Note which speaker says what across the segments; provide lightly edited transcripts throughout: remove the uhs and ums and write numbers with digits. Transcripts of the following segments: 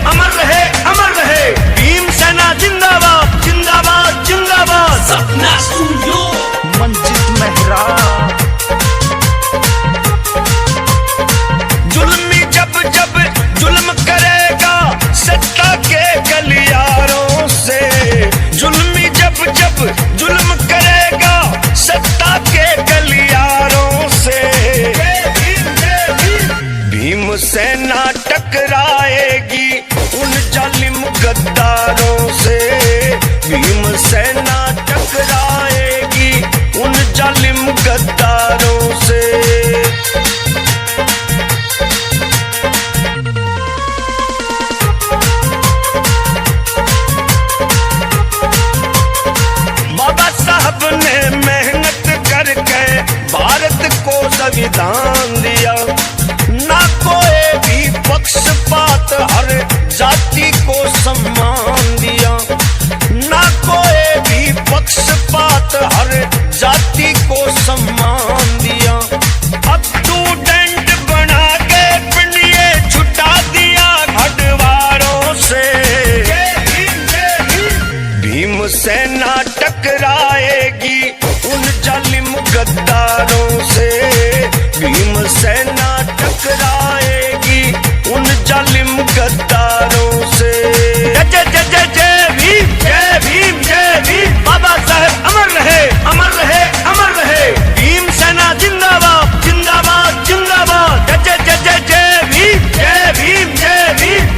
Speaker 1: अमर रहे, अमर रहे। भीमसेना जिंदाबाद, जिंदाबाद, जिंदाबाद।
Speaker 2: सपना स्टूडियो
Speaker 3: मंजित मेहरा।
Speaker 1: जुल्मी जब जब जुल्म करेगा सत्ता के गलियारों से, जुल्मी जब जब जुल्म करेगा सत्ता के गलियारों से, भीमसेना टकराएगी उन जालिम गद्दारों से, भीमसेना टकराएगी उन जालिम गद्दारों से। बाबा साहब ने मेहनत करके भारत को संविधान दिया, ना कोई भी पक्षपात, हर जाति को सम्मान दिया, ना कोई भी पक्षपात, हर जाति को सम्मान दिया। अब स्टूडेंट बना के पिंडिये छुटा दिया हडवारों से, भीमसेना टकराएगी उन जालिम गद्दारों से, भीमसेना टकराएगी उन जालिम गद्दारों से। जय जय जय जय भीम, जय भीम, जय भीम। बाबा साहेब अमर रहे, अमर रहे, अमर रहे। भीमसेना जिंदाबाद, जिंदाबाद, जिंदाबाद। जय जय जय जय भीम, जय भीम, जय भीम।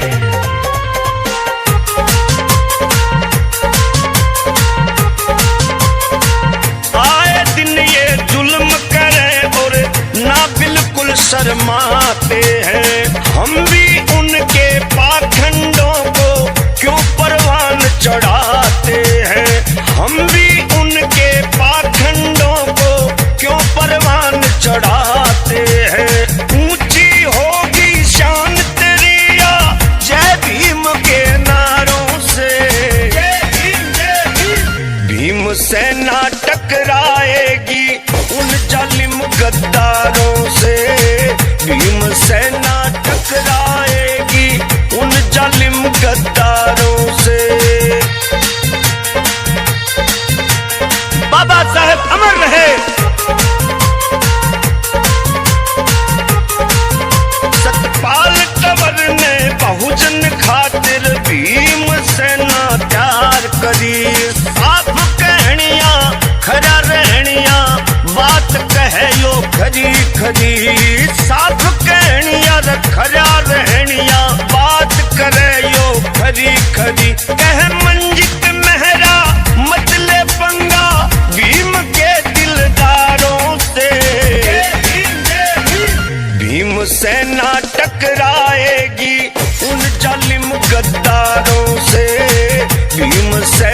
Speaker 1: आए दिन ये जुल्म करें और ना बिल्कुल शर्माते हैं, हम भी उनके पाखंडों को क्यों परवान चढ़ाते हैं, हम भी उनके पाखंडों को क्यों परवान चढ़ाते हैं। ऊंची होगी शान तेरी या जय भीम के नारों से, भीमसेना टकराएगी उन जालिम गद्दारों से, भीमसेना टकराएगी उन जालिम गद्दारों से। बाबा साहेब अमर रहे। सतपाल कंवर ने बहुजन खातिर भीमसेना तैयार करी, साफ कहनिया खरा रहनिया बात कहे यो खरी खरी, साफ कहनिया खरा रहनिया बात करे यो खरी खरी। कह मंजित मेहरा मतले पंगा भीम के दिलदारों से, भीमसेना टकराएगी उन जालिम गद्दारों से, भीमसेना